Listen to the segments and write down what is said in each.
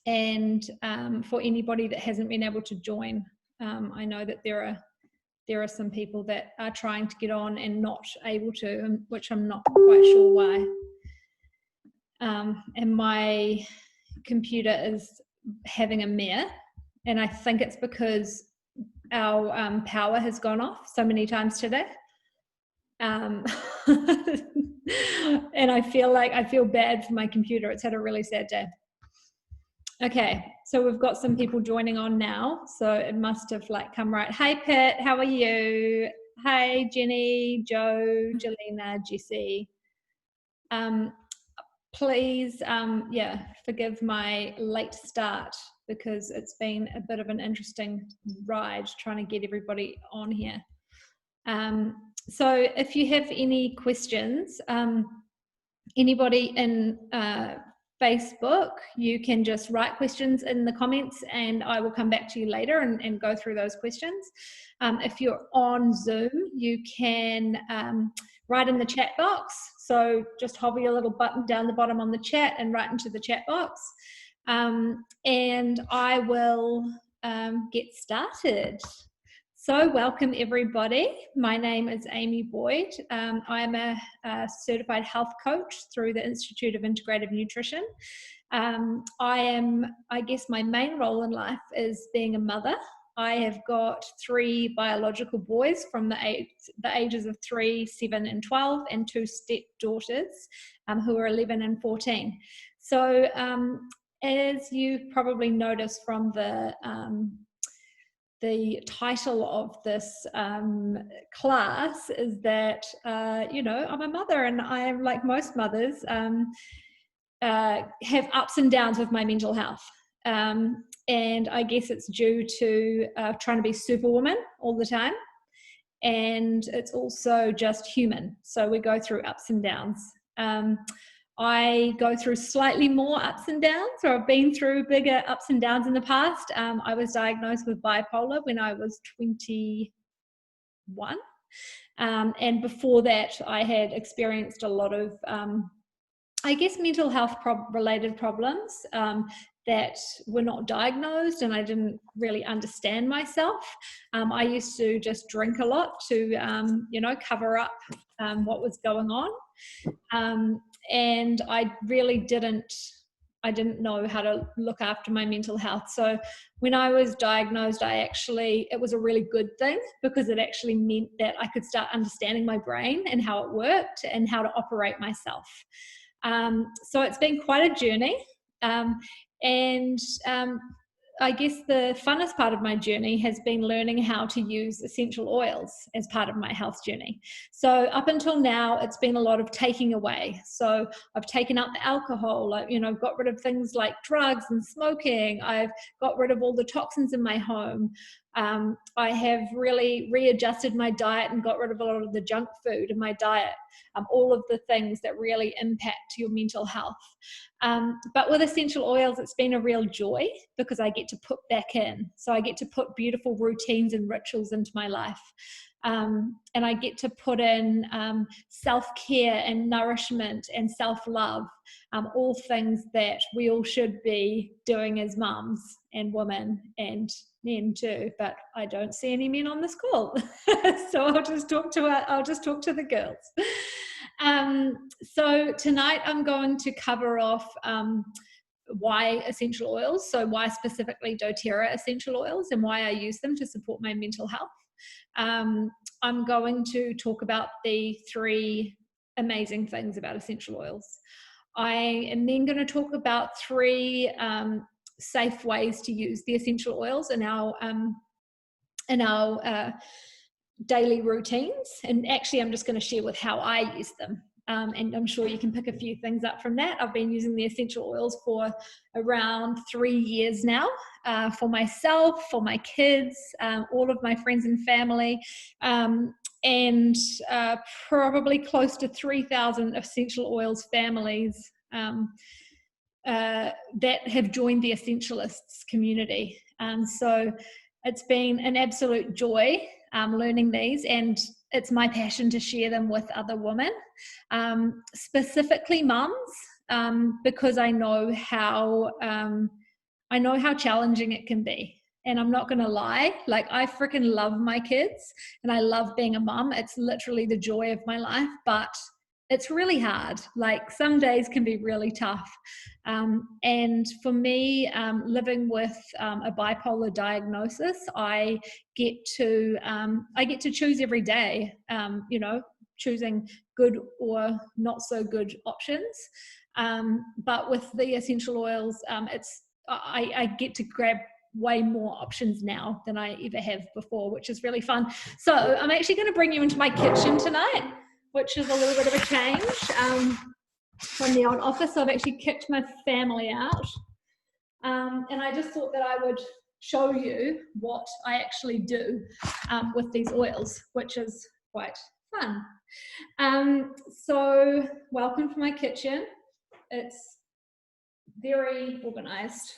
And for anybody that hasn't been able to join, I know that there are some people that are trying to get on and not able to, which I'm not quite sure why. And my computer is having a mare, and I think it's because our power has gone off so many times today. And I feel bad for my computer. It's had a really sad day. Okay, so we've got some people joining on now, so it must have come right. Hey Pat, how are you? Hey Jenny, Joe, Jelena, Jessie. Please, forgive my late start because it's been a bit of an interesting ride trying to get everybody on here. So if you have any questions, anybody in Facebook, you can just write questions in the comments and I will come back to you later and go through those questions. If you're on Zoom, you can write in the chat box. So just hover your little button down the bottom on the chat and write into the chat box. And I will get started. So welcome everybody. My name is Amy Boyd. I am a certified health coach through the Institute of Integrative Nutrition. I guess my main role in life is being a mother. I have got 3 biological boys from the ages of 3, 7 and 12 and 2 stepdaughters who are 11 and 14. So as you probably noticed from the title of this class is that, I'm a mother, and I am, like most mothers, have ups and downs with my mental health. And I guess it's due to trying to be superwoman all the time. And it's also just human. So we go through ups and downs. I go through slightly more ups and downs, or I've been through bigger ups and downs in the past. I was diagnosed with bipolar when I was 21. And before that, I had experienced a lot of, mental health related problems that were not diagnosed, and I didn't really understand myself. I used to just drink a lot to, cover up what was going on. And I really didn't know how to look after my mental health. So when I was diagnosed, it was a really good thing because it actually meant that I could start understanding my brain and how it worked and how to operate myself. So it's been quite a journey. I guess the funnest part of my journey has been learning how to use essential oils as part of my health journey. So up until now, it's been a lot of taking away. So I've taken out the alcohol, I've got rid of things like drugs and smoking. I've got rid of all the toxins in my home. I have really readjusted my diet and got rid of a lot of the junk food in my diet, all of the things that really impact your mental health. But with essential oils, it's been a real joy because I get to put back in. So I get to put beautiful routines and rituals into my life. And I get to put in self-care and nourishment and self-love, all things that we all should be doing as mums and women and men too. But I don't see any men on this call, so I'll just talk to the girls. So tonight I'm going to cover off why essential oils, so why specifically doTERRA essential oils and why I use them to support my mental health. I'm going to talk about the 3 amazing things about essential oils. I am then going to talk about 3 safe ways to use the essential oils in our daily routines. And actually, I'm just going to share with how I use them. And I'm sure you can pick a few things up from that. I've been using the essential oils for around 3 years now, for myself, for my kids, all of my friends and family, and probably close to 3,000 essential oils families that have joined the Essentialists community. So it's been an absolute joy learning these, and it's my passion to share them with other women, specifically mums, because I know how I know how challenging it can be. And I'm not going to lie, like I freaking love my kids and I love being a mum. It's literally the joy of my life, but it's really hard. Like some days can be really tough. And for me, living with a bipolar diagnosis, I get to choose every day, you know, choosing good or not so good options. But with the essential oils, I get to grab way more options now than I ever have before, which is really fun. So I'm actually going to bring you into my kitchen tonight, which is a little bit of a change from the old office. So I've actually kicked my family out. And I just thought that I would show you what I actually do with these oils, which is quite fun. So welcome to my kitchen. It's very organized.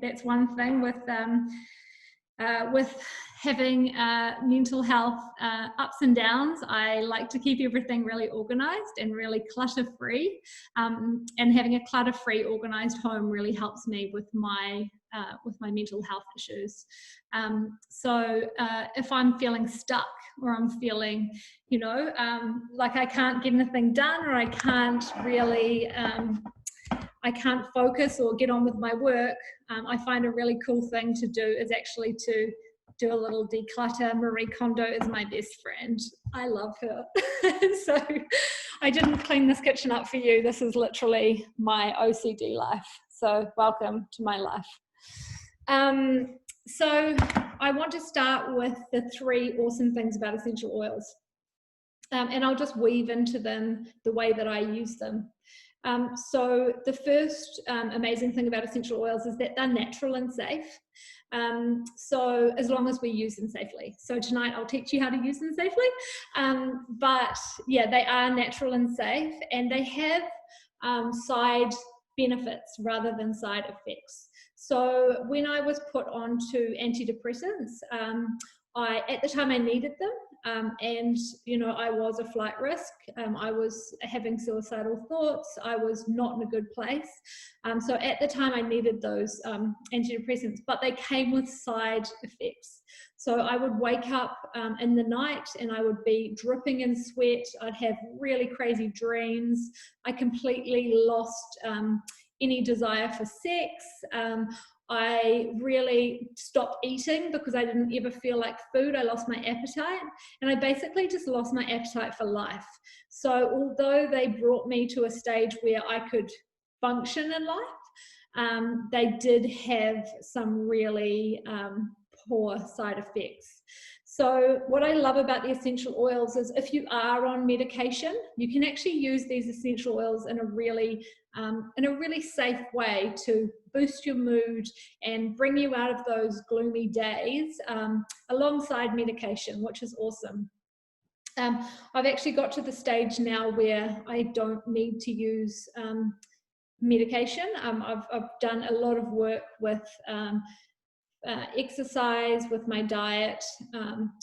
That's one thing with having mental health ups and downs. I like to keep everything really organized and really clutter-free, and having a clutter-free, organized home really helps me with my mental health issues. So if I'm feeling stuck or I'm feeling, you know, like I can't get anything done, or I can't really I can't focus or get on with my work, I find a really cool thing to do is actually to do a little declutter. Marie Kondo is my best friend. I love her. So I didn't clean this kitchen up for you. This is literally my OCD life. So welcome to my life. So I want to start with the 3 awesome things about essential oils. And I'll just weave into them the way that I use them. So the first amazing thing about essential oils is that they're natural and safe. So as long as we use them safely. So tonight I'll teach you how to use them safely. But yeah, they are natural and safe, and they have side benefits rather than side effects. So when I was put onto antidepressants, at the time I needed them. And you know, I was a flight risk. I was having suicidal thoughts. I was not in a good place. So at the time I needed those antidepressants, but they came with side effects. So I would wake up in the night and I would be dripping in sweat. I'd have really crazy dreams. I completely lost any desire for sex. I really stopped eating because I didn't ever feel like food. I lost my appetite, and I basically just lost my appetite for life. So although they brought me to a stage where I could function in life, they did have some really poor side effects. So what I love about the essential oils is if you are on medication, you can actually use these essential oils in a really safe way to boost your mood and bring you out of those gloomy days alongside medication, which is awesome. I've actually got to the stage now where I don't need to use medication. I've done a lot of work with exercise, with my diet,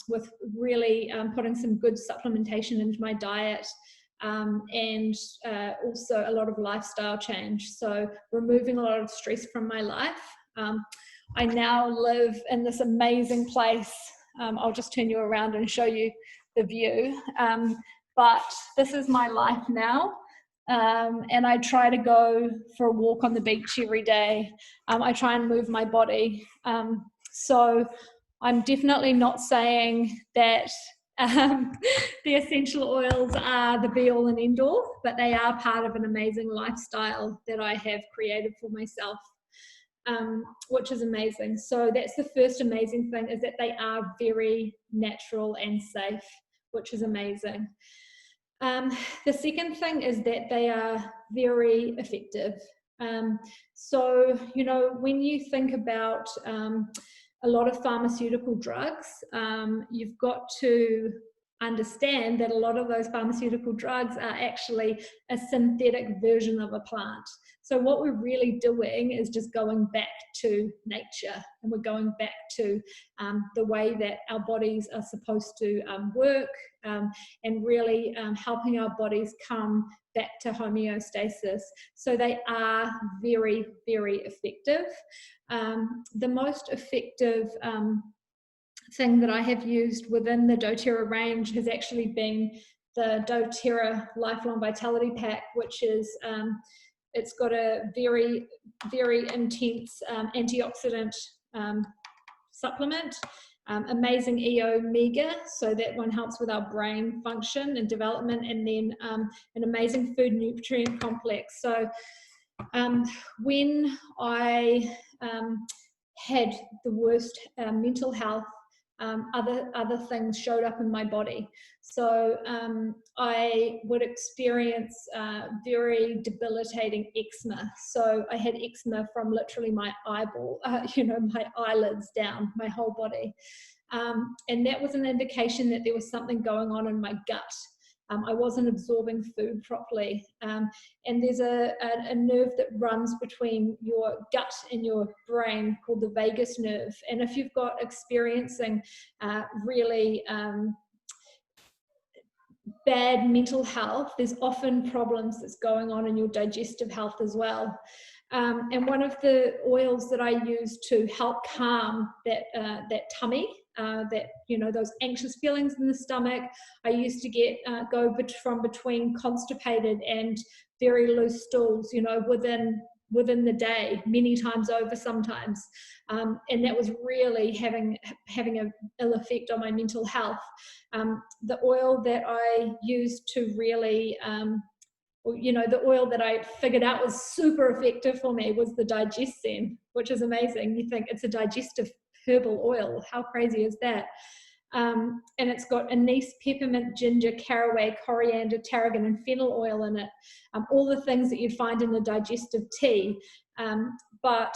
with really putting some good supplementation into my diet, and also a lot of lifestyle change. So removing a lot of stress from my life. I now live in this amazing place. I'll just turn you around and show you the view. But this is my life now. And I try to go for a walk on the beach every day. I try and move my body. So I'm definitely not saying that the essential oils are the be all and end all, but they are part of an amazing lifestyle that I have created for myself, which is amazing. So that's the first amazing thing, is that they are very natural and safe, which is amazing. The second thing is that they are very effective. So, you know, when you think about a lot of pharmaceutical drugs, you've got to understand that a lot of those pharmaceutical drugs are actually a synthetic version of a plant. So what we're really doing is just going back to nature, and we're going back to the way that our bodies are supposed to work, and really helping our bodies come back to homeostasis. So they are very, very effective. The most effective thing that I have used within the doTERRA range has actually been the doTERRA Lifelong Vitality Pack, which is, it's got a very, very intense antioxidant supplement, amazing omega, so that one helps with our brain function and development, and then an amazing food nutrient complex. So when I had the worst mental health, other things showed up in my body. So I would experience very debilitating eczema. So I had eczema from literally my eyeball, my eyelids down, my whole body. And that was an indication that there was something going on in my gut. I wasn't absorbing food properly. And there's a nerve that runs between your gut and your brain called the vagus nerve. And if you've got experiencing really bad mental health, there's often problems that's going on in your digestive health as well. And one of the oils that I use to help calm that tummy, those anxious feelings in the stomach, I used to get go from between constipated and very loose stools, within the day, many times over sometimes, and that was really having an ill effect on my mental health. The oil that I used to really the oil that I figured out was super effective for me was the Digest-Zen, which is amazing. You think it's a digestive herbal oil. How crazy is that? And it's got anise, peppermint, ginger, caraway, coriander, tarragon, and fennel oil in it. All the things that you'd find in a digestive tea. But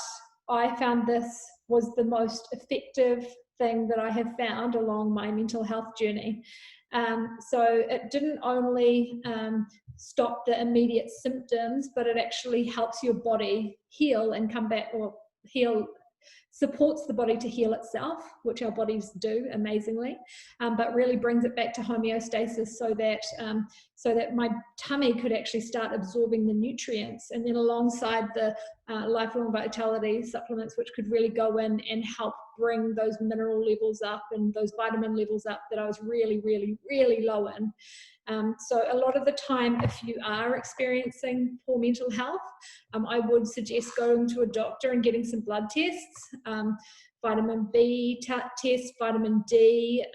I found this was the most effective thing that I have found along my mental health journey. So it didn't only stop the immediate symptoms, but it actually helps your body heal and come back, or supports the body to heal itself, which our bodies do amazingly, but really brings it back to homeostasis so that my tummy could actually start absorbing the nutrients, and then alongside the lifelong vitality supplements, which could really go in and help bring those mineral levels up and those vitamin levels up that I was really, really, really low in. So a lot of the time, if you are experiencing poor mental health, I would suggest going to a doctor and getting some blood tests, vitamin B test, vitamin D,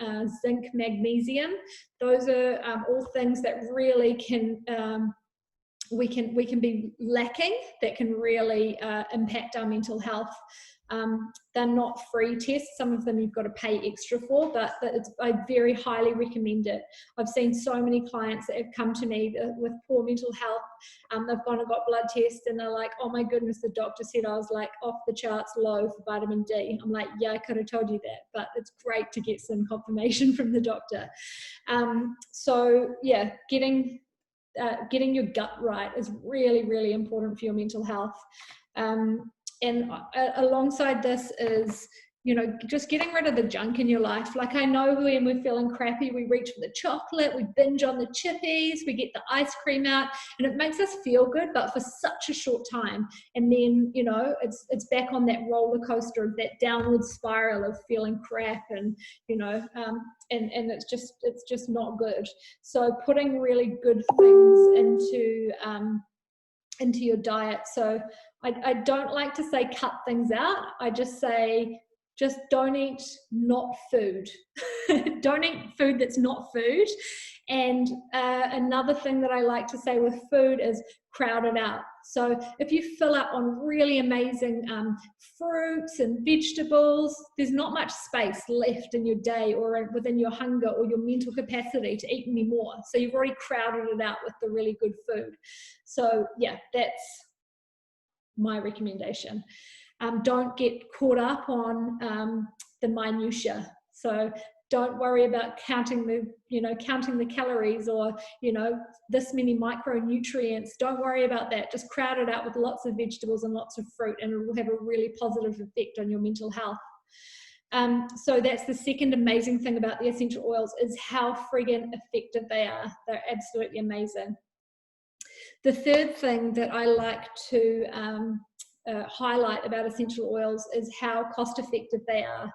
zinc, magnesium. Those are all things that really can we can be lacking, that can really impact our mental health. They're not free tests. Some of them you've got to pay extra for, but I very highly recommend it. I've seen so many clients that have come to me with poor mental health. They've gone and got blood tests and they're like, oh my goodness, the doctor said I was like off the charts low for vitamin D. I'm like, yeah, I could have told you that, but it's great to get some confirmation from the doctor. So yeah, getting your gut right is really, really important for your mental health. And alongside this is, just getting rid of the junk in your life. Like, I know when we're feeling crappy, we reach for the chocolate, we binge on the chippies, we get the ice cream out, and it makes us feel good, but for such a short time. And then, it's back on that roller coaster of that downward spiral of feeling crap, and, and it's just not good. So putting really good things into your diet. So I don't like to say cut things out. I just say, just don't eat not food. Don't eat food that's not food. And another thing that I like to say with food is crowd it out. So if you fill up on really amazing fruits and vegetables, there's not much space left in your day or within your hunger or your mental capacity to eat any more. So you've already crowded it out with the really good food. So yeah, that's my recommendation. Don't get caught up on the minutiae. So Don't worry about counting the calories, or, this many micronutrients. Don't worry about that. Just crowd it out with lots of vegetables and lots of fruit, and it will have a really positive effect on your mental health. So that's the second amazing thing about the essential oils, is how friggin' effective they are. They're absolutely amazing. The third thing that I like to highlight about essential oils is how cost effective they are.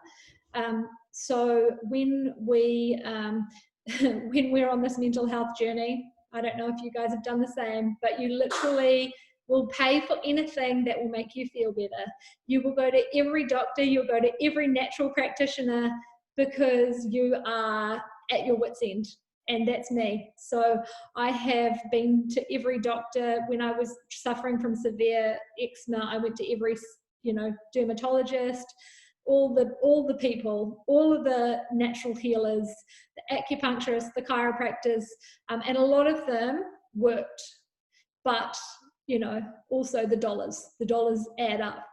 So when we're on this mental health journey, I don't know if you guys have done the same, but you literally will pay for anything that will make you feel better. You will go to every doctor, you'll go to every natural practitioner, because you are at your wit's end. And that's me. So I have been to every doctor. When I was suffering from severe eczema, I went to every, dermatologist, all the people, all of the natural healers, the acupuncturists, the chiropractors, and a lot of them worked. But also the dollars add up.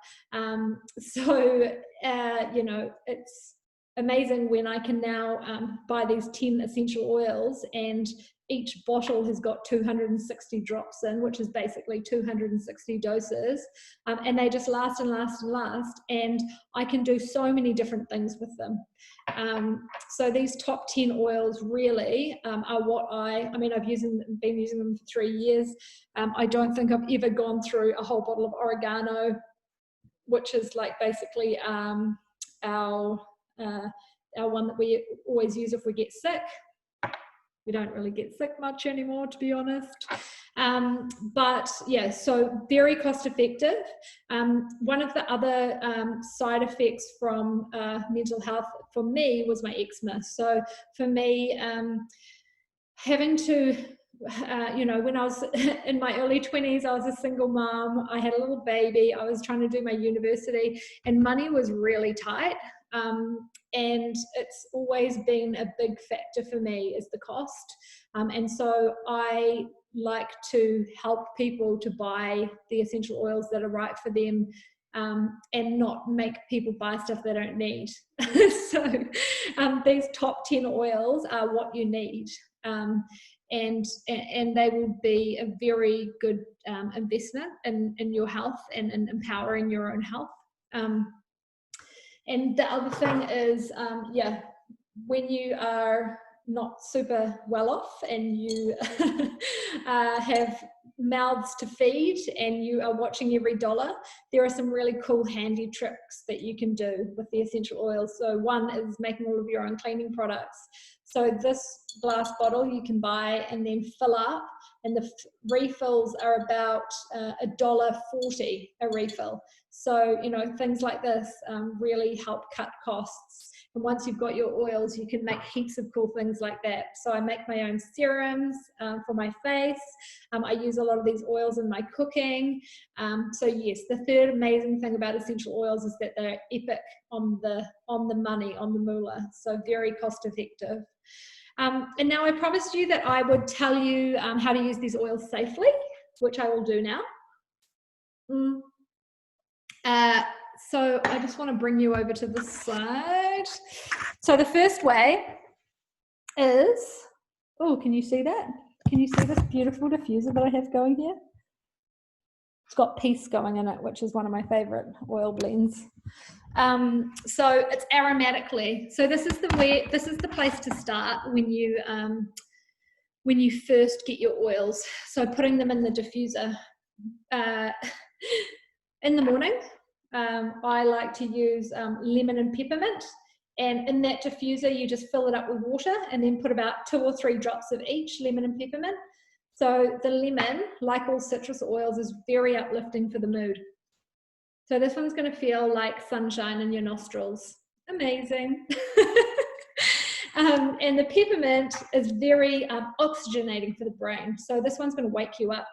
It's amazing when I can now buy these 10 essential oils, and each bottle has got 260 drops in, which is basically 260 doses, and they just last and last and last, and I can do so many different things with them. So these top 10 oils really are what I've been using them for 3 years. I don't think I've ever gone through a whole bottle of oregano, which is like basically our one that we always use if we get sick. We don't really get sick much anymore, to be honest. But yeah, so very cost effective. One of the other side effects from mental health for me was my eczema. So for me, having to, when I was in my early 20s, I was a single mom. I had a little baby. I was trying to do my university, and money was really tight. And it's always been a big factor for me, is the cost. And so I like to help people to buy the essential oils that are right for them, and not make people buy stuff they don't need. So these top 10 oils are what you need. And they will be a very good investment in your health and in empowering your own health. And the other thing is, when you are not super well off and you have mouths to feed and you are watching every dollar, there are some really cool handy tricks that you can do with the essential oils. So one is making all of your own cleaning products. So this glass bottle you can buy and then fill up, and the refills are about $1.40 a refill. So, things like this really help cut costs. And once you've got your oils, you can make heaps of cool things like that. So I make my own serums for my face. I use a lot of these oils in my cooking. So yes, the third amazing thing about essential oils is that they're epic on the money, on the moolah. So very cost effective. And now I promised you that I would tell you how to use these oils safely, which I will do now. So I just want to bring you over to the side. So the first way is, can you see that? Can you see this beautiful diffuser that I have going here? It's got peace going in it, which is one of my favorite oil blends. So it's aromatically. So this is the place to start when you first get your oils. So putting them in the diffuser in the morning. I like to use lemon and peppermint, and in that diffuser you just fill it up with water and then put about 2 or 3 drops of each, lemon and peppermint. So the lemon, like all citrus oils, is very uplifting for the mood. So this one's going to feel like sunshine in your nostrils. Amazing. And the peppermint is very oxygenating for the brain. So this one's going to wake you up.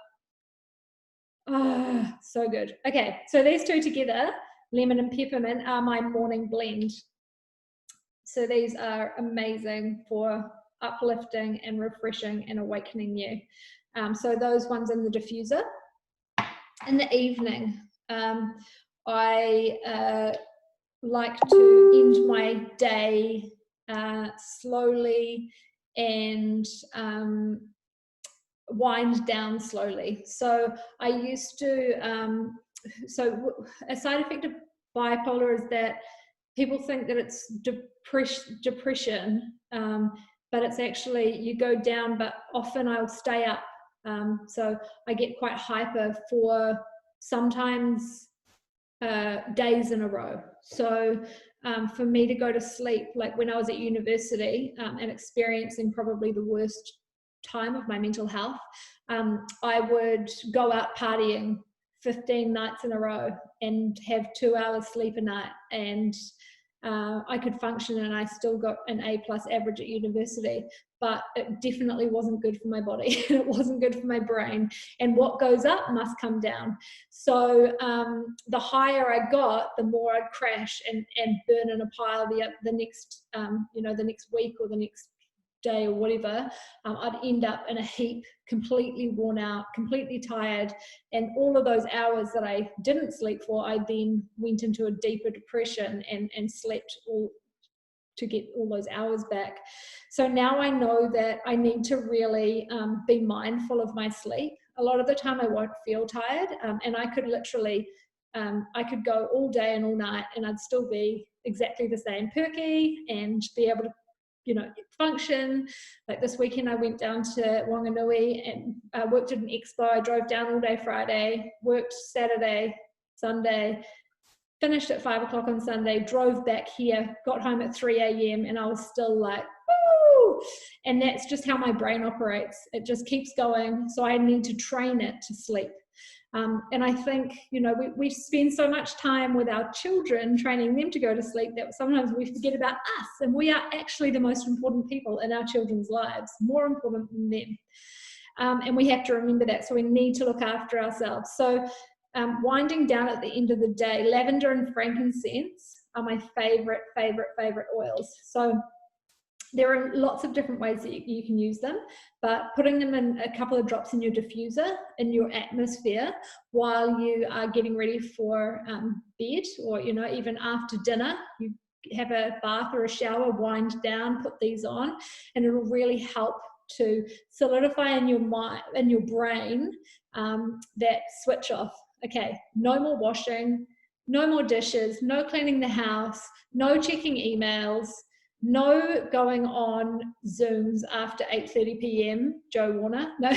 Oh, so good. Okay, so these two together, lemon and peppermint, are my morning blend. So these are amazing for uplifting and refreshing and awakening you. So those ones in the diffuser. In the evening, I like to end my day slowly and wind down slowly. So I used to, a side effect of bipolar is that people think that it's depression, but it's actually you go down, but often I'll stay up. So I get quite hyper for sometimes days in a row. So for me to go to sleep, like when I was at university and experiencing probably the worst time of my mental health, I would go out partying 15 nights in a row and have 2 hours sleep a night, and I could function, and I still got an A+ average at university, but it definitely wasn't good for my body. It wasn't good for my brain, and what goes up must come down. So the higher I got, the more I'd crash and burn in a pile the next the next week or the next day or whatever. I'd end up in a heap, completely worn out, completely tired, and all of those hours that I didn't sleep for, I then went into a deeper depression and slept all to get all those hours back. So now I know that I need to really be mindful of my sleep. A lot of the time I won't feel tired, and I could literally I could go all day and all night and I'd still be exactly the same, perky, and be able to function. Like this weekend I went down to Wanganui and worked at an expo. I drove down all day Friday, worked Saturday, Sunday, finished at 5 o'clock on Sunday, drove back here, got home at 3 a.m. and I was still like, woo! And that's just how my brain operates. It just keeps going. So I need to train it to sleep. And I think, we spend so much time with our children training them to go to sleep that sometimes we forget about us, and we are actually the most important people in our children's lives, more important than them. And we have to remember that. So we need to look after ourselves. So winding down at the end of the day, lavender and frankincense are my favorite oils. So there are lots of different ways that you can use them, but putting them in a couple of drops in your diffuser, in your atmosphere, while you are getting ready for bed, or even after dinner, you have a bath or a shower, wind down, put these on, and it'll really help to solidify in your mind, in your brain, that switch off. Okay, no more washing, no more dishes, no cleaning the house, no checking emails, no going on Zooms after 8:30 p.m. Joe Warner, no.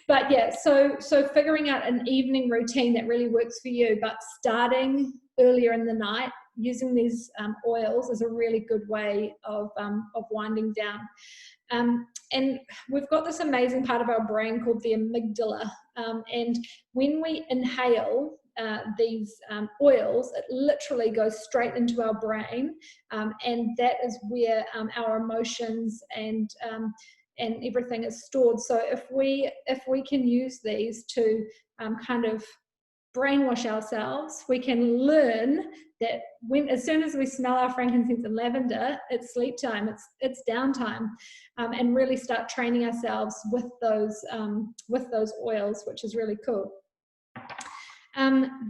But yeah, so figuring out an evening routine that really works for you, but starting earlier in the night, using these oils is a really good way of winding down. And we've got this amazing part of our brain called the amygdala, and when we inhale these oils, it literally goes straight into our brain, and that is where our emotions and everything is stored. So if we can use these to kind of brainwash ourselves, we can learn that as soon as we smell our frankincense and lavender, it's sleep time, it's downtime, and really start training ourselves with those oils, which is really cool.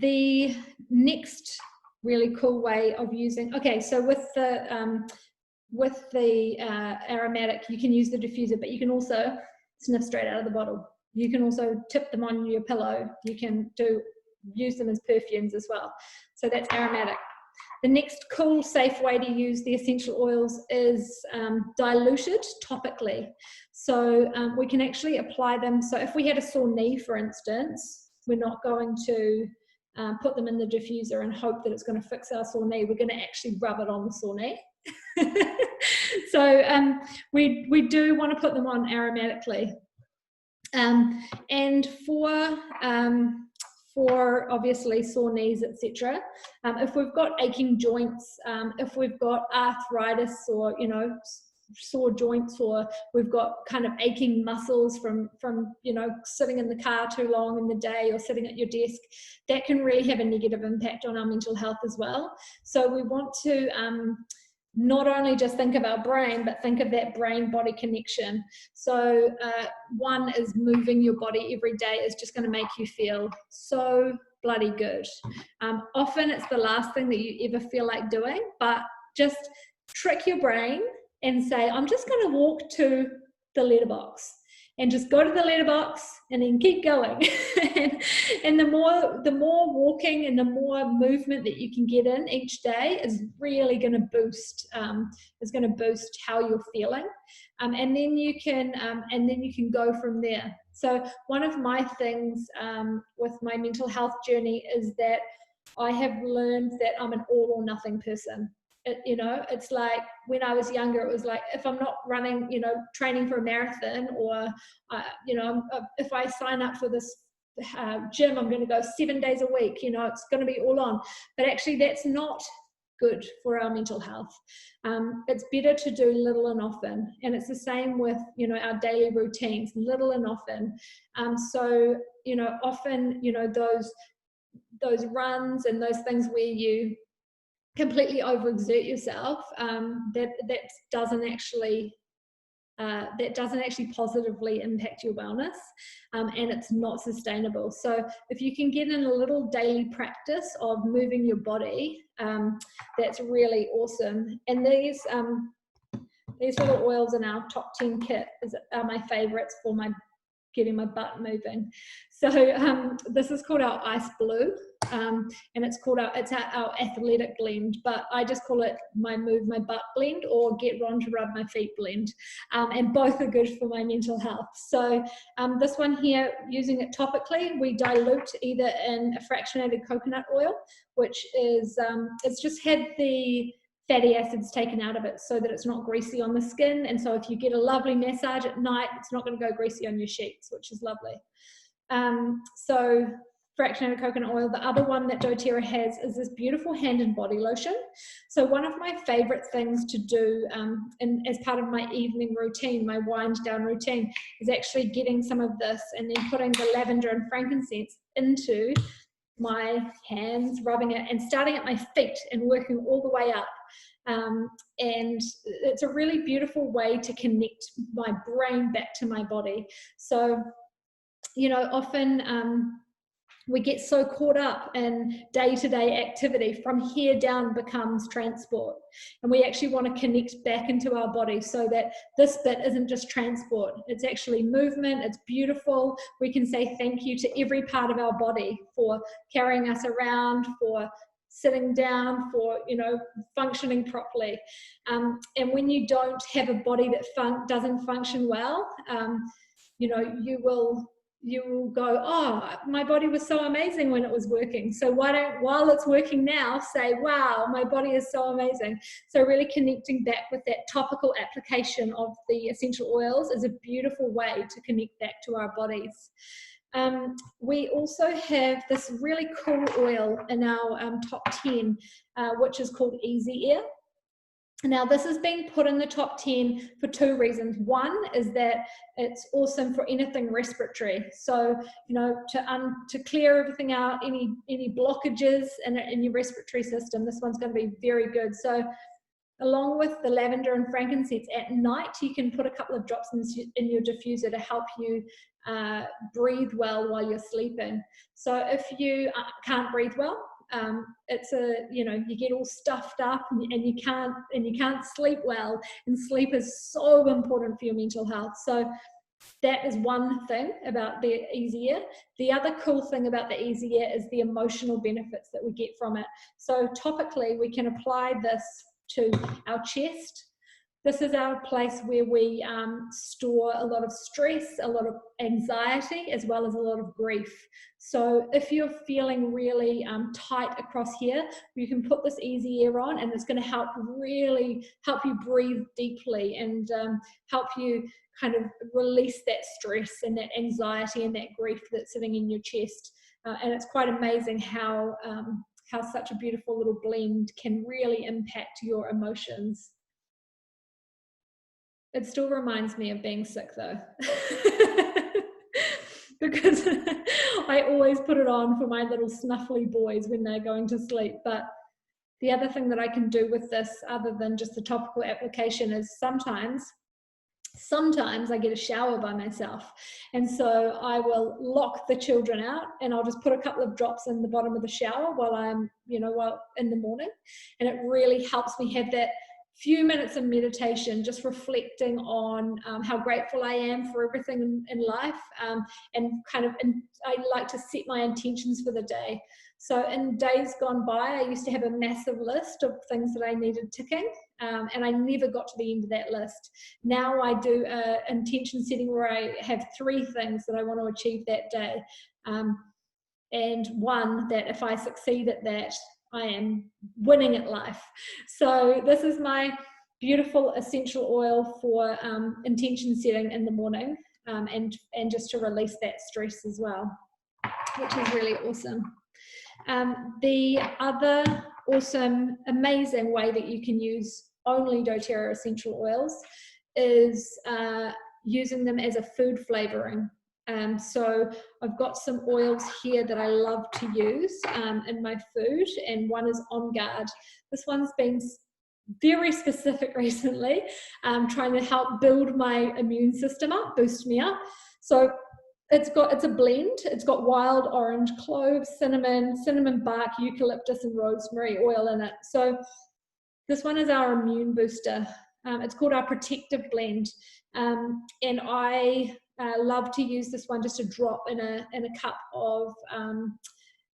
The next really cool way of using, so with the aromatic, you can use the diffuser, but you can also sniff straight out of the bottle. You can also tip them on your pillow. You can use them as perfumes as well. So that's aromatic. The next cool, safe way to use the essential oils is diluted topically. So we can actually apply them. So if we had a sore knee, for instance, we're not going to put them in the diffuser and hope that it's going to fix our sore knee. We're going to actually rub it on the sore knee. So we do want to put them on aromatically. And for obviously sore knees, etc. If we've got aching joints, if we've got arthritis or sore joints, or we've got kind of aching muscles from sitting in the car too long in the day or sitting at your desk, that can really have a negative impact on our mental health as well. So we want to not only just think of our brain, but think of that brain-body connection. So one is moving your body every day is just going to make you feel so bloody good. Often it's the last thing that you ever feel like doing, but just trick your brain and say, I'm just going to walk to the letterbox, and just go to the letterbox and then keep going. and the more walking and the more movement that you can get in each day is really going to boost how you're feeling, and then you can go from there. So one of my things with my mental health journey is that I have learned that I'm an all or nothing person. It's like when I was younger, it was like, if I'm not running, training for a marathon, or, if I sign up for this gym, I'm going to go 7 days a week, it's going to be all on. But actually, that's not good for our mental health. It's better to do little and often. And it's the same with, our daily routines, little and often. So, often, those runs and those things where you completely overexert yourself, that doesn't actually positively impact your wellness, and it's not sustainable. So if you can get in a little daily practice of moving your body, that's really awesome. And these little oils in our top 10 kit are my favorites for getting my butt moving. So this is called our Ice Blue, and it's our athletic blend, but I just call it my Move My Butt blend, or Get Ron to Rub My Feet blend, and both are good for my mental health. So this one here, using it topically, we dilute either in a fractionated coconut oil, which is it's just had the fatty acids taken out of it so that it's not greasy on the skin. And so if you get a lovely massage at night, it's not going to go greasy on your sheets, which is lovely. So fractionated coconut oil. The other one that doTERRA has is this beautiful hand and body lotion. So one of my favorite things to do as part of my evening routine, my wind down routine, is actually getting some of this and then putting the lavender and frankincense into my hands, rubbing it and starting at my feet and working all the way up. And it's a really beautiful way to connect my brain back to my body. So, often we get so caught up in day-to-day activity. From here down becomes transport, and we actually want to connect back into our body so that this bit isn't just transport, it's actually movement. It's beautiful. We can say thank you to every part of our body for carrying us around, for sitting down, for functioning properly. And when you don't have a body that doesn't function well, you will go, oh, my body was so amazing when it was working. So why don't, while it's working now, say, wow, my body is so amazing. So really connecting back with that topical application of the essential oils is a beautiful way to connect back to our bodies. We also have this really cool oil in our top 10, which is called Easy Air. Now, this has been put in the top 10 for two reasons. One is that it's awesome for anything respiratory. So, to clear everything out, any blockages in your respiratory system, this one's going to be very good. So, along with the lavender and frankincense, at night, you can put a couple of drops in your diffuser to help you breathe well while you're sleeping. So if you can't breathe well, you get all stuffed up and you can't sleep well, and sleep is so important for your mental health. So that is one thing about the Easy Air. The other cool thing about the Easy Air is the emotional benefits that we get from it. So topically, we can apply this to our chest. This is our place where we store a lot of stress, a lot of anxiety, as well as a lot of grief. So if you're feeling really tight across here, you can put this Easy Air on, and it's going to really help you breathe deeply and help you kind of release that stress and that anxiety and that grief that's sitting in your chest. And it's quite amazing how such a beautiful little blend can really impact your emotions. It still reminds me of being sick though, because I always put it on for my little snuffly boys when they're going to sleep. But the other thing that I can do with this, other than just the topical application, is sometimes Sometimes I get a shower by myself, and so I will lock the children out, and I'll just put a couple of drops in the bottom of the shower while I'm, while in the morning, and it really helps me have that few minutes of meditation, just reflecting on how grateful I am for everything in life, and I like to set my intentions for the day. So in days gone by, I used to have a massive list of things that I needed ticking, and I never got to the end of that list. Now I do an intention setting where I have 3 things that I want to achieve that day, and one that if I succeed at that, I am winning at life. So this is my beautiful essential oil for intention setting in the morning, and just to release that stress as well, which is really awesome. The other awesome, amazing way that you can use only doTERRA essential oils is using them as a food flavoring. So I've got some oils here that I love to use in my food, and one is On Guard. This one's been very specific recently, trying to help build my immune system up, boost me up. So it's a blend. It's got wild orange, cloves, cinnamon bark, eucalyptus, and rosemary oil in it. So this one is our immune booster. It's called our protective blend, and I love to use this one just to drop in a cup of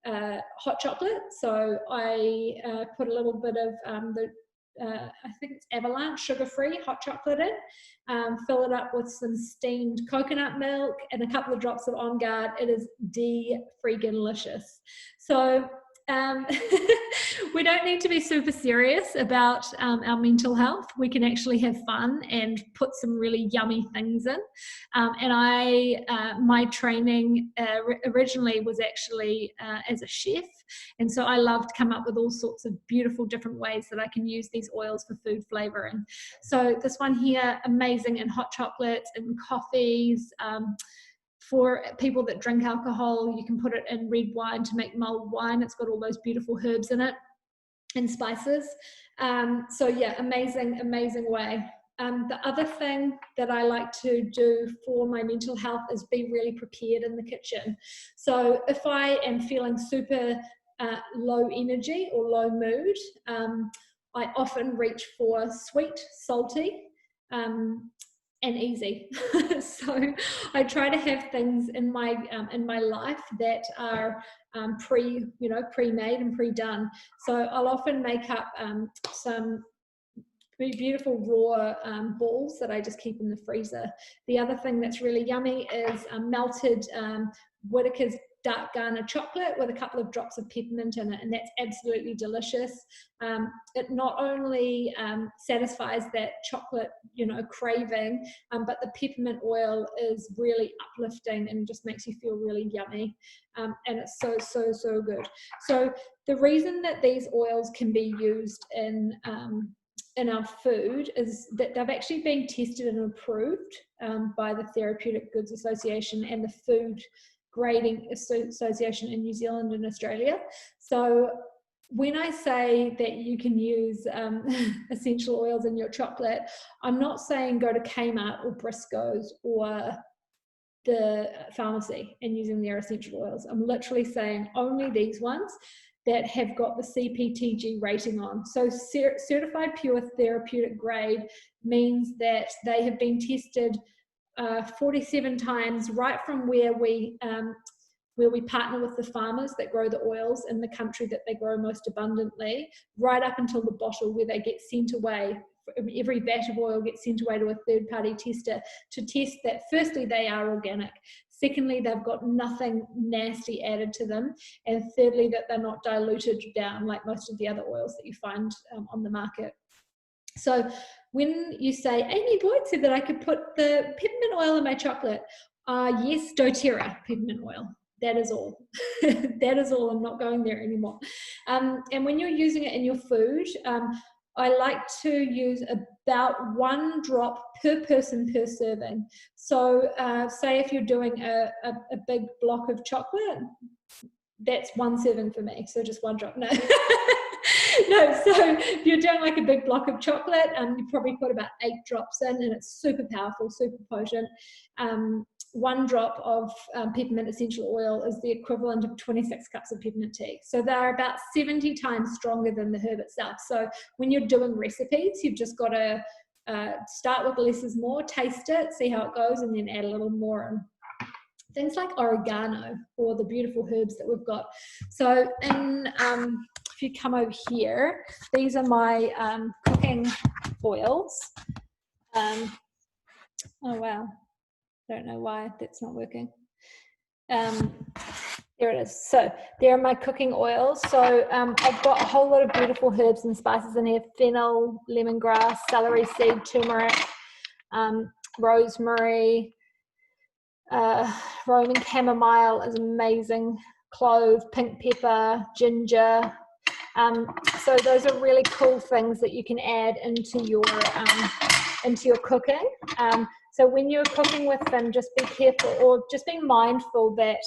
hot chocolate. So I put a little bit of I think it's Avalanche sugar-free hot chocolate in, fill it up with some steamed coconut milk and a couple of drops of On Guard. It is de-freaking-licious. So we don't need to be super serious about our mental health. We can actually have fun and put some really yummy things in. And my training originally was actually as a chef. And so I love to come up with all sorts of beautiful different ways that I can use these oils for food flavoring. So this one here, amazing in hot chocolates and coffees. For people that drink alcohol, you can put it in red wine to make mulled wine. It's got all those beautiful herbs in it and spices. So yeah, amazing way. The other thing that I like to do for my mental health is be really prepared in the kitchen. So if I am feeling super low energy or low mood, I often reach for sweet, salty, and easy. So I try to have things in my life that are pre-made and pre-done. So I'll often make up some beautiful raw balls that I just keep in the freezer. The other thing that's really yummy is melted Whittaker's dark Ghana chocolate with a couple of drops of peppermint in it, and that's absolutely delicious. It not only satisfies that chocolate, craving, but the peppermint oil is really uplifting and just makes you feel really yummy, and it's so good. So the reason that these oils can be used in our food is that they've actually been tested and approved by the Therapeutic Goods Association and the Food Grading Association in New Zealand and Australia. So when I say that you can use essential oils in your chocolate, I'm not saying go to Kmart or Briscoe's or the pharmacy and using their essential oils. I'm literally saying only these ones that have got the CPTG rating on. So certified pure therapeutic grade means that they have been tested 47 times, right from where we partner with the farmers that grow the oils in the country that they grow most abundantly, right up until the bottle where they get sent away. Every vat of oil gets sent away to a third-party tester to test that firstly they are organic, secondly they've got nothing nasty added to them, and thirdly that they're not diluted down like most of the other oils that you find on the market. So when you say, Amy Boyd said that I could put the peppermint oil in my chocolate, yes, doTERRA peppermint oil. That is all. That is all. I'm not going there anymore. And when you're using it in your food, I like to use about 1 drop per person per serving. So say if you're doing a big block of chocolate, that's 1 serving for me. So just 1 drop. No. No, so if you're doing like a big block of chocolate, you probably put about 8 drops in, and it's super powerful, super potent. 1 drop of peppermint essential oil is the equivalent of 26 cups of peppermint tea. So they're about 70 times stronger than the herb itself. So when you're doing recipes, you've just got to start with less is more, taste it, see how it goes, and then add a little more. And things like oregano, or the beautiful herbs that we've got. So if you come over here, these are my cooking oils. Oh wow, don't know why that's not working. There it is. So there are my cooking oils. So I've got a whole lot of beautiful herbs and spices in here: fennel, lemongrass, celery seed, turmeric, rosemary, Roman chamomile is amazing, clove, pink pepper, ginger. So those are really cool things that you can add into your cooking. So when you're cooking with them, just be careful, or just be mindful that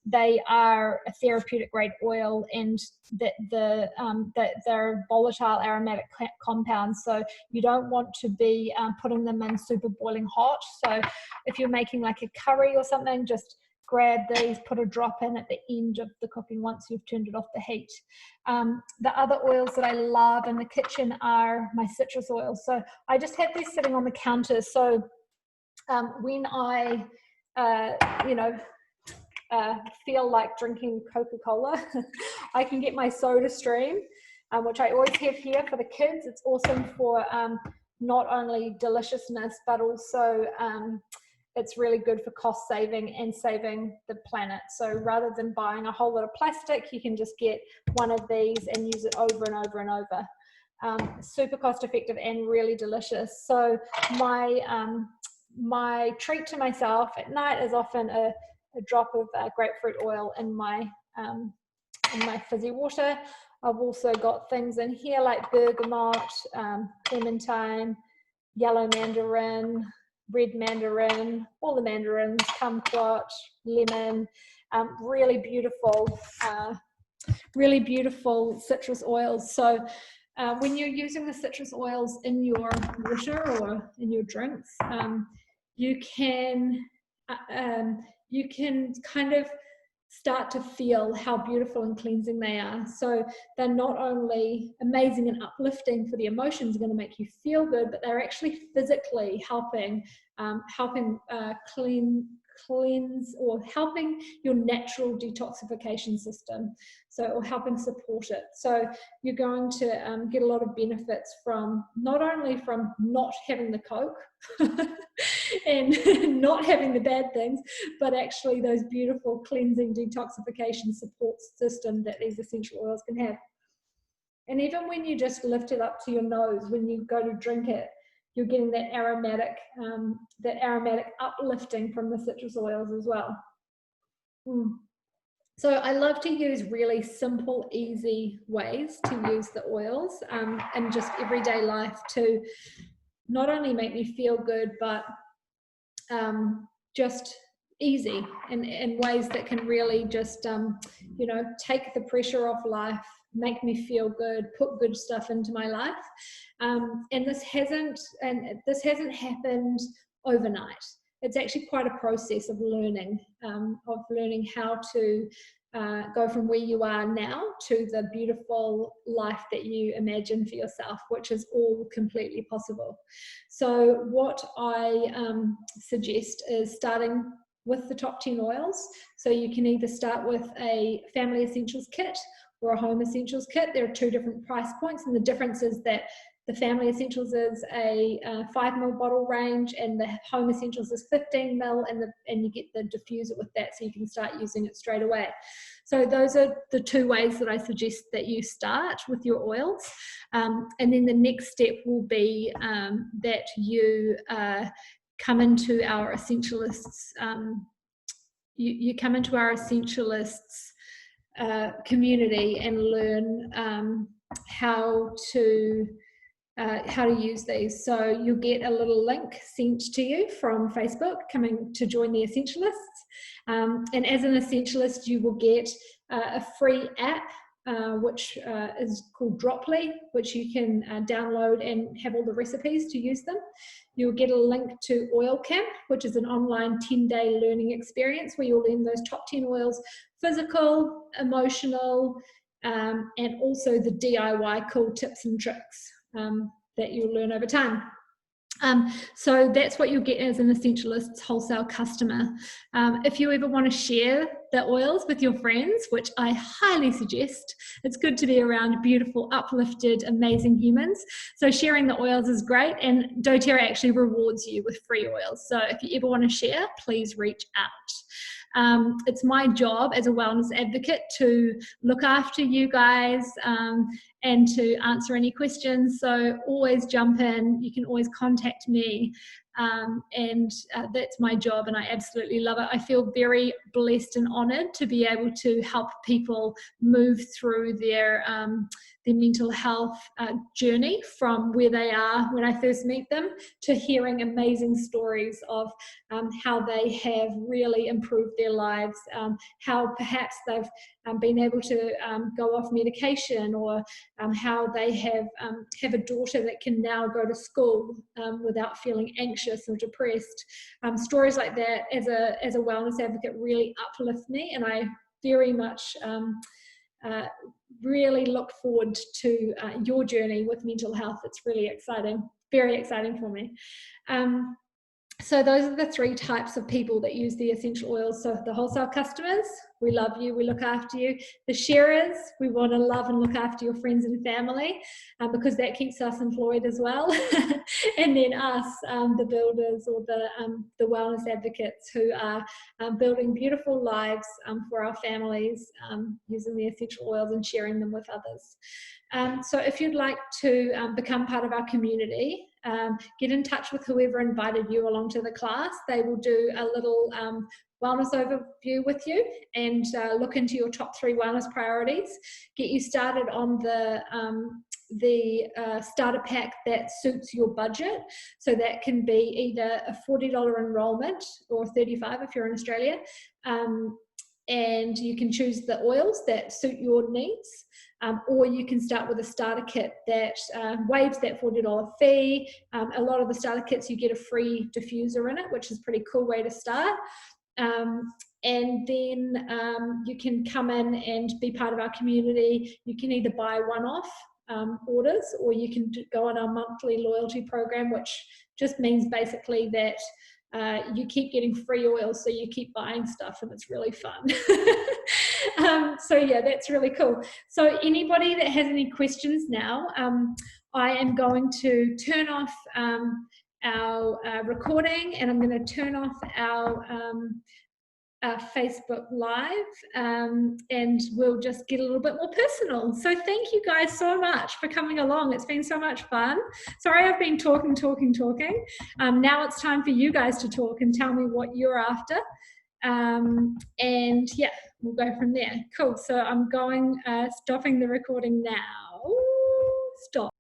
they are a therapeutic grade oil, and that that they're volatile aromatic compounds. So you don't want to be putting them in super boiling hot. So if you're making like a curry or something, just grab these, put a drop in at the end of the cooking once you've turned it off the heat. The other oils that I love in the kitchen are my citrus oils. So I just have these sitting on the counter. So when I, feel like drinking Coca-Cola, I can get my soda stream, which I always have here for the kids. It's awesome for not only deliciousness, but also it's really good for cost saving and saving the planet. So rather than buying a whole lot of plastic, you can just get one of these and use it over and over and over. Super cost effective and really delicious. So my treat to myself at night is often a drop of grapefruit oil in my fizzy water. I've also got things in here like bergamot, clementine, yellow mandarin, red mandarin, all the mandarins, kumquat, lemon, really beautiful citrus oils. So when you're using the citrus oils in your water or in your drinks, you can kind of start to feel how beautiful and cleansing they are. So they're not only amazing and uplifting for the emotions, going to make you feel good, but they're actually physically helping cleanse, or helping your natural detoxification system, or helping support it. So you're going to get a lot of benefits from not only from not having the Coke and not having the bad things, but actually those beautiful cleansing detoxification support system that these essential oils can have. And even when you just lift it up to your nose, when you go to drink it, you're getting that aromatic uplifting from the citrus oils as well. So I love to use really simple, easy ways to use the oils in just everyday life to not only make me feel good, but just easy in ways that can really just take the pressure off life, make me feel good, put good stuff into my life. And this hasn't happened overnight. It's actually quite a process of learning how to go from where you are now to the beautiful life that you imagine for yourself, which is all completely possible. So what I suggest is starting with the top 10 oils. So you can either start with a family essentials kit or a home essentials kit. There are 2 different price points, and the difference is that the family essentials is a 5 ml bottle range, and the home essentials is 15 ml, and you get the diffuser with that, so you can start using it straight away. So those are the 2 ways that I suggest that you start with your oils. And then the next step will be that you come into our essentialists. You come into our essentialists community and learn how to use these. So you'll get a little link sent to you from Facebook coming to join the essentialists. And as an essentialist, you will get a free app which is called Droply, which you can download and have all the recipes to use them. You'll get a link to Oil Camp, which is an online 10-day learning experience where you'll learn those top 10 oils: physical, emotional, and also the DIY cool tips and tricks that you'll learn over time. So that's what you'll get as an Essentialists wholesale customer. If you ever want to share the oils with your friends, which I highly suggest, it's good to be around beautiful, uplifted, amazing humans. So sharing the oils is great, and doTERRA actually rewards you with free oils. So if you ever want to share, please reach out. It's my job as a wellness advocate to look after you guys and to answer any questions. So always jump in. You can always contact me. And that's my job, and I absolutely love it. I feel very blessed and honoured to be able to help people move through their mental health journey from where they are when I first meet them to hearing amazing stories of how they have really improved their lives, how perhaps they've been able to go off medication, or how they have a daughter that can now go to school without feeling anxious or depressed. Stories like that as a wellness advocate really uplift me, and I very much really look forward to your journey with mental health. It's really exciting, very exciting for me. So those are the three types of people that use the essential oils. So the wholesale customers, we love you, we look after you. The sharers, we want to love and look after your friends and family because that keeps us employed as well. And then us, the builders or the wellness advocates who are building beautiful lives for our families using the essential oils and sharing them with others. So if you'd like to become part of our community, get in touch with whoever invited you along to the class. They will do a little wellness overview with you and look into your top 3 wellness priorities, get you started on the starter pack that suits your budget. So that can be either a $40 enrollment or $35 if you're in Australia. And you can choose the oils that suit your needs. Or you can start with a starter kit that waives that $40 fee. A lot of the starter kits, you get a free diffuser in it, which is a pretty cool way to start. And then you can come in and be part of our community. You can either buy one-off orders, or you can go on our monthly loyalty program, which just means basically that you keep getting free oils, so you keep buying stuff, and it's really fun. So yeah, that's really cool. So anybody that has any questions now, I am going to turn off our recording, and I'm going to turn off our Facebook Live, and we'll just get a little bit more personal. So thank you guys so much for coming along. It's been so much fun. Sorry I've been talking. Now it's time for you guys to talk and tell me what you're after. And yeah, we'll go from there. Cool. So I'm stopping the recording now. Stop.